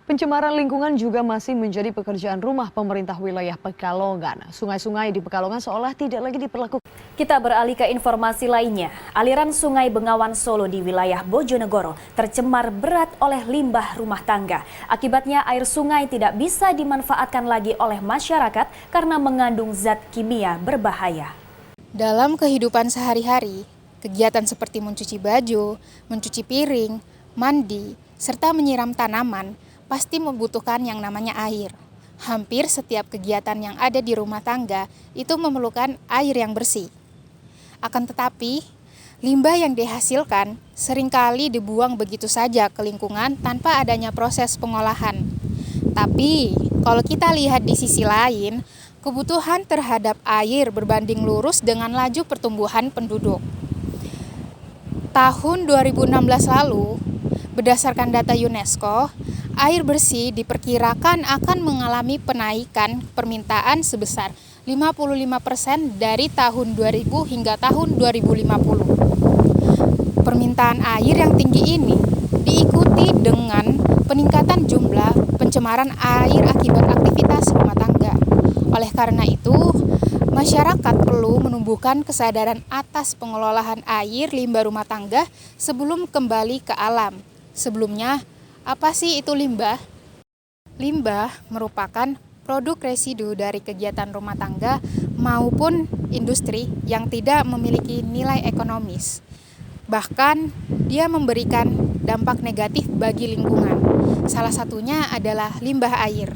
Pencemaran lingkungan juga masih menjadi pekerjaan rumah pemerintah wilayah Pekalongan. Sungai-sungai di Pekalongan seolah tidak lagi diperlakukan. Kita beralih ke informasi lainnya. Aliran Sungai Bengawan Solo di wilayah Bojonegoro tercemar berat oleh limbah rumah tangga. Akibatnya air sungai tidak bisa dimanfaatkan lagi oleh masyarakat karena mengandung zat kimia berbahaya. Dalam kehidupan sehari-hari, kegiatan seperti mencuci baju, mencuci piring, mandi, serta menyiram tanaman pasti membutuhkan yang namanya air. Hampir setiap kegiatan yang ada di rumah tangga itu memerlukan air yang bersih. Akan tetapi, limbah yang dihasilkan seringkali dibuang begitu saja ke lingkungan tanpa adanya proses pengolahan. Tapi, kalau kita lihat di sisi lain, kebutuhan terhadap air berbanding lurus dengan laju pertumbuhan penduduk. Tahun 2016 lalu, berdasarkan data UNESCO, air bersih diperkirakan akan mengalami penaikan permintaan sebesar 55% dari tahun 2000 hingga tahun 2050. Permintaan air yang tinggi ini diikuti dengan peningkatan jumlah pencemaran air akibat aktivitas rumah tangga. Oleh karena itu, masyarakat perlu menumbuhkan kesadaran atas pengelolaan air limbah rumah tangga sebelum kembali ke alam. Sebelumnya, apa sih itu limbah? Limbah merupakan produk residu dari kegiatan rumah tangga maupun industri yang tidak memiliki nilai ekonomis. Bahkan, dia memberikan dampak negatif bagi lingkungan. Salah satunya adalah limbah air.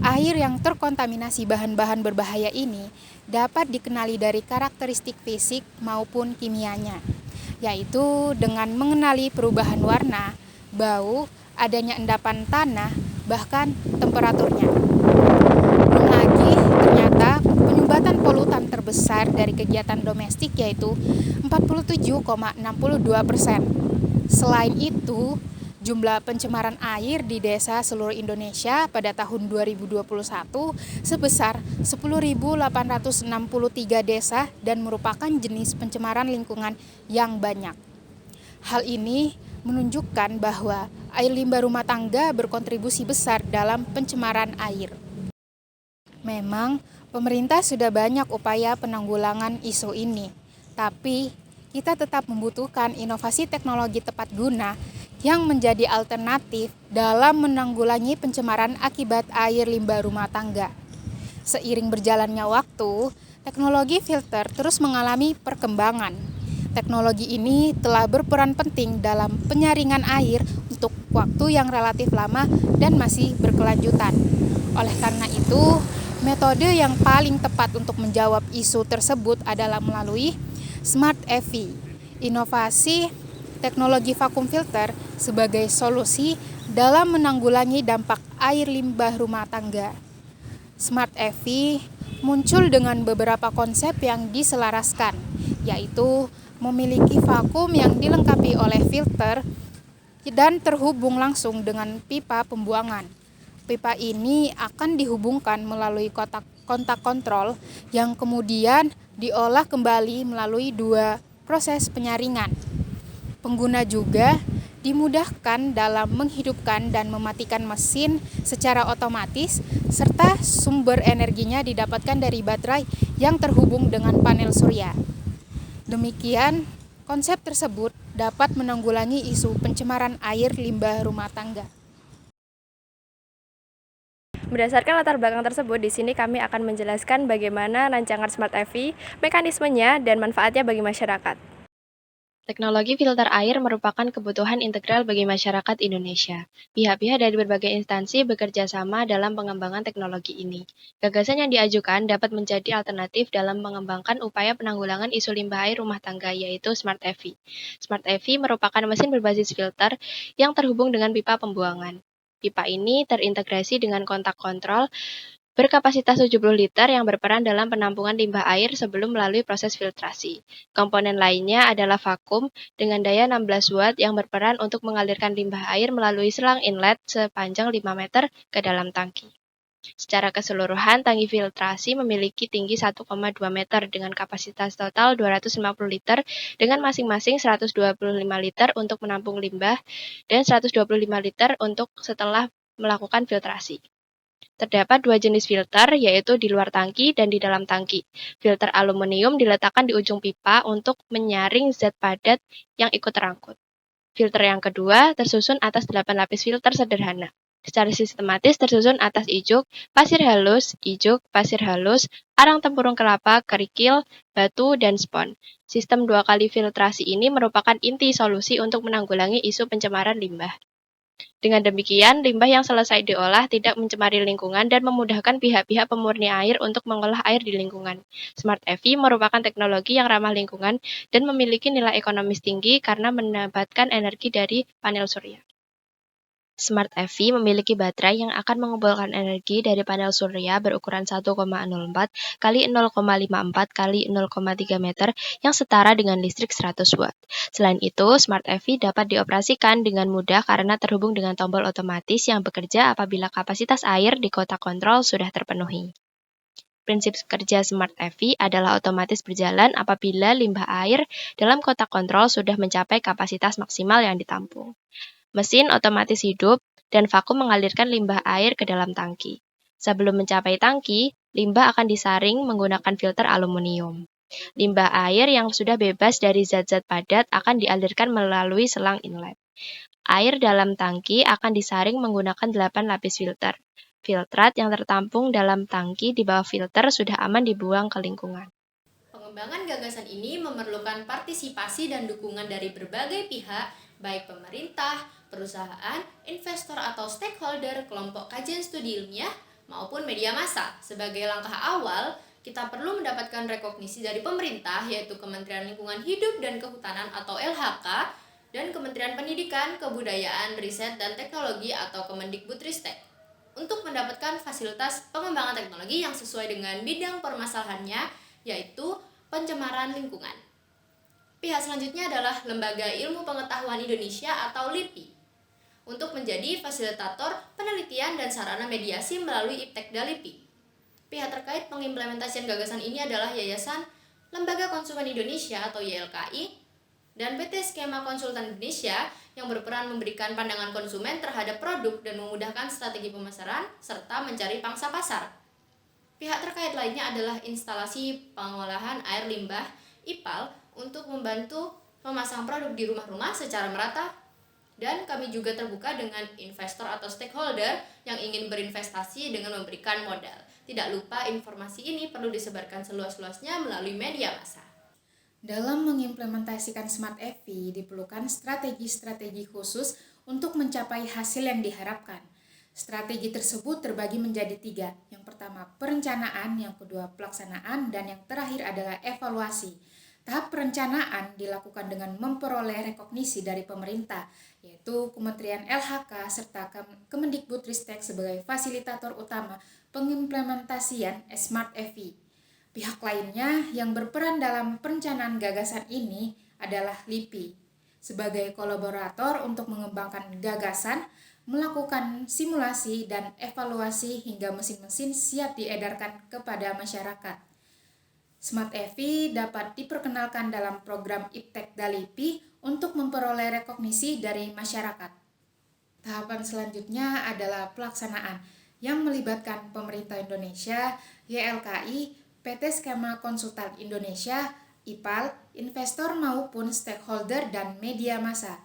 Air yang terkontaminasi bahan-bahan berbahaya ini dapat dikenali dari karakteristik fisik maupun kimianya, yaitu dengan mengenali perubahan warna, bau, adanya endapan tanah, bahkan temperaturnya. Belum lagi, ternyata penyumbatan polutan terbesar dari kegiatan domestik yaitu 47,62%. Selain itu, jumlah pencemaran air di desa seluruh Indonesia pada tahun 2021 sebesar 10.863 desa dan merupakan jenis pencemaran lingkungan yang banyak. Hal ini menunjukkan bahwa air limbah rumah tangga berkontribusi besar dalam pencemaran air. Memang, pemerintah sudah banyak upaya penanggulangan isu ini, tapi kita tetap membutuhkan inovasi teknologi tepat guna yang menjadi alternatif dalam menanggulangi pencemaran akibat air limbah rumah tangga. Seiring berjalannya waktu, teknologi filter terus mengalami perkembangan. Teknologi ini telah berperan penting dalam penyaringan air untuk waktu yang relatif lama dan masih berkelanjutan. Oleh karena itu, metode yang paling tepat untuk menjawab isu tersebut adalah melalui Smart EV, inovasi teknologi vakum filter sebagai solusi dalam menanggulangi dampak air limbah rumah tangga. Smart EV muncul dengan beberapa konsep yang diselaraskan, yaitu memiliki vakum yang dilengkapi oleh filter dan terhubung langsung dengan pipa pembuangan. Pipa ini akan dihubungkan melalui kontak kontrol yang kemudian diolah kembali melalui dua proses penyaringan. Pengguna juga dimudahkan dalam menghidupkan dan mematikan mesin secara otomatis, serta sumber energinya didapatkan dari baterai yang terhubung dengan panel surya. Demikian, konsep tersebut dapat menanggulangi isu pencemaran air limbah rumah tangga. Berdasarkan latar belakang tersebut, di sini kami akan menjelaskan bagaimana rancangan Smart EV, mekanismenya, dan manfaatnya bagi masyarakat. Teknologi filter air merupakan kebutuhan integral bagi masyarakat Indonesia. Pihak-pihak dari berbagai instansi bekerja sama dalam pengembangan teknologi ini. Gagasan yang diajukan dapat menjadi alternatif dalam mengembangkan upaya penanggulangan isu limbah air rumah tangga, yaitu Smart EV. Smart EV merupakan mesin berbasis filter yang terhubung dengan pipa pembuangan. Pipa ini terintegrasi dengan kontak kontrol berkapasitas 70 liter yang berperan dalam penampungan limbah air sebelum melalui proses filtrasi. Komponen lainnya adalah vakum dengan daya 16 watt yang berperan untuk mengalirkan limbah air melalui selang inlet sepanjang 5 meter ke dalam tangki. Secara keseluruhan, tangki filtrasi memiliki tinggi 1,2 meter dengan kapasitas total 250 liter dengan masing-masing 125 liter untuk menampung limbah dan 125 liter untuk setelah melakukan filtrasi. Terdapat dua jenis filter, yaitu di luar tangki dan di dalam tangki. Filter aluminium diletakkan di ujung pipa untuk menyaring zat padat yang ikut terangkut. Filter yang kedua tersusun atas 8 lapis filter sederhana. Secara sistematis tersusun atas ijuk, pasir halus, arang tempurung kelapa, kerikil, batu, dan spon. Sistem 2 kali filtrasi ini merupakan inti solusi untuk menanggulangi isu pencemaran limbah. Dengan demikian, limbah yang selesai diolah tidak mencemari lingkungan dan memudahkan pihak-pihak pemurni air untuk mengolah air di lingkungan. Smart EV merupakan teknologi yang ramah lingkungan dan memiliki nilai ekonomis tinggi karena mendapatkan energi dari panel surya. Smart EV memiliki baterai yang akan mengumpulkan energi dari panel surya berukuran 1,04 kali 0,54 kali 0,3 meter yang setara dengan listrik 100 watt. Selain itu, Smart EV dapat dioperasikan dengan mudah karena terhubung dengan tombol otomatis yang bekerja apabila kapasitas air di kotak kontrol sudah terpenuhi. Prinsip kerja Smart EV adalah otomatis berjalan apabila limbah air dalam kotak kontrol sudah mencapai kapasitas maksimal yang ditampung. Mesin otomatis hidup dan vakum mengalirkan limbah air ke dalam tangki. Sebelum mencapai tangki, limbah akan disaring menggunakan filter aluminium. Limbah air yang sudah bebas dari zat-zat padat akan dialirkan melalui selang inlet. Air dalam tangki akan disaring menggunakan 8 lapis filter. Filtrat yang tertampung dalam tangki di bawah filter sudah aman dibuang ke lingkungan. Pengembangan gagasan ini memerlukan partisipasi dan dukungan dari berbagai pihak, baik pemerintah, perusahaan, investor atau stakeholder, kelompok kajian studi ilmiah, maupun media massa. Sebagai langkah awal, kita perlu mendapatkan rekognisi dari pemerintah, yaitu Kementerian Lingkungan Hidup dan Kehutanan atau LHK, dan Kementerian Pendidikan, Kebudayaan, Riset, dan Teknologi atau Kemendikbudristek, untuk mendapatkan fasilitas pengembangan teknologi yang sesuai dengan bidang permasalahannya, yaitu pencemaran lingkungan. Pihak selanjutnya adalah Lembaga Ilmu Pengetahuan Indonesia atau LIPI, untuk menjadi fasilitator penelitian dan sarana mediasi melalui Iptekda LIPI. Pihak terkait pengimplementasian gagasan ini adalah Yayasan Lembaga Konsumen Indonesia atau YLKI dan PT Skema Konsultan Indonesia yang berperan memberikan pandangan konsumen terhadap produk dan memudahkan strategi pemasaran serta mencari pangsa pasar. Pihak terkait lainnya adalah instalasi pengolahan air limbah IPAL untuk membantu memasang produk di rumah-rumah secara merata, dan kami juga terbuka dengan investor atau stakeholder yang ingin berinvestasi dengan memberikan modal. Tidak lupa informasi ini perlu disebarkan seluas-luasnya melalui media massa. Dalam mengimplementasikan Smart EV diperlukan strategi-strategi khusus untuk mencapai hasil yang diharapkan. Strategi tersebut terbagi menjadi 3. Yang pertama perencanaan, yang kedua pelaksanaan, dan yang terakhir adalah evaluasi. Tahap perencanaan dilakukan dengan memperoleh rekognisi dari pemerintah, yaitu Kementerian LHK serta Kemendikbudristek sebagai fasilitator utama pengimplementasian Smart EV. Pihak lainnya yang berperan dalam perencanaan gagasan ini adalah LIPI, sebagai kolaborator untuk mengembangkan gagasan, melakukan simulasi dan evaluasi hingga mesin-mesin siap diedarkan kepada masyarakat. Smart EV dapat diperkenalkan dalam program Iptekda LIPI untuk memperoleh rekognisi dari masyarakat. Tahapan selanjutnya adalah pelaksanaan yang melibatkan pemerintah Indonesia, YLKI, PT Skema Konsultan Indonesia, IPAL, investor maupun stakeholder dan media massa.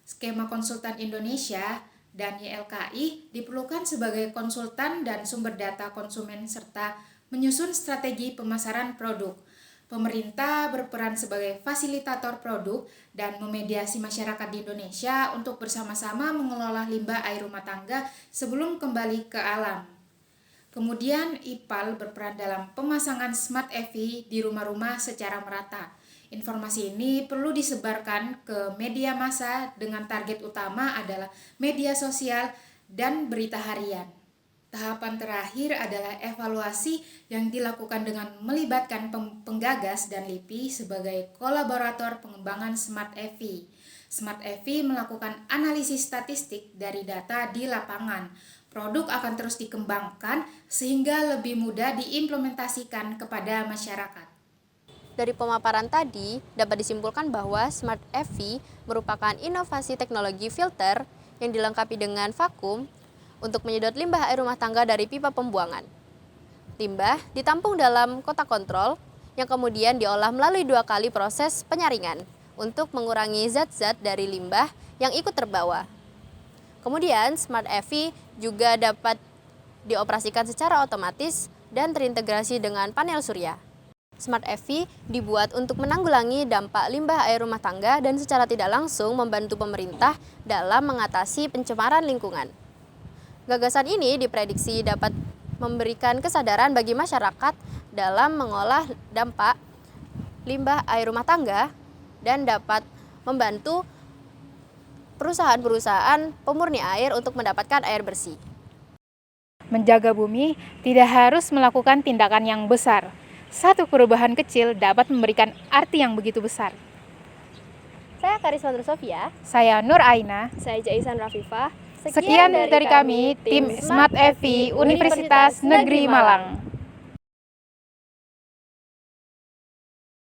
Skema Konsultan Indonesia dan YLKI diperlukan sebagai konsultan dan sumber data konsumen serta menyusun strategi pemasaran produk. Pemerintah berperan sebagai fasilitator produk dan memediasi masyarakat di Indonesia untuk bersama-sama mengelola limbah air rumah tangga sebelum kembali ke alam. Kemudian IPAL berperan dalam pemasangan Smart EV di rumah-rumah secara merata. Informasi ini perlu disebarkan ke media massa dengan target utama adalah media sosial dan berita harian. Tahapan terakhir adalah evaluasi yang dilakukan dengan melibatkan penggagas dan LIPI sebagai kolaborator pengembangan Smart EV. Smart EV melakukan analisis statistik dari data di lapangan. Produk akan terus dikembangkan sehingga lebih mudah diimplementasikan kepada masyarakat. Dari pemaparan tadi, dapat disimpulkan bahwa Smart EV merupakan inovasi teknologi filter yang dilengkapi dengan vakum, untuk menyedot limbah air rumah tangga dari pipa pembuangan. Limbah ditampung dalam kotak kontrol yang kemudian diolah melalui 2 kali proses penyaringan untuk mengurangi zat-zat dari limbah yang ikut terbawa. Kemudian Smart EV juga dapat dioperasikan secara otomatis dan terintegrasi dengan panel surya. Smart EV dibuat untuk menanggulangi dampak limbah air rumah tangga dan secara tidak langsung membantu pemerintah dalam mengatasi pencemaran lingkungan. Gagasan ini diprediksi dapat memberikan kesadaran bagi masyarakat dalam mengolah dampak limbah air rumah tangga dan dapat membantu perusahaan-perusahaan pemurni air untuk mendapatkan air bersih. Menjaga bumi tidak harus melakukan tindakan yang besar. Satu perubahan kecil dapat memberikan arti yang begitu besar. Saya Karisma Sofia. Saya Nur Aina. Saya Jaisan Rafifah. Sekian dari kami, tim Smart EV Universitas Negeri Malang.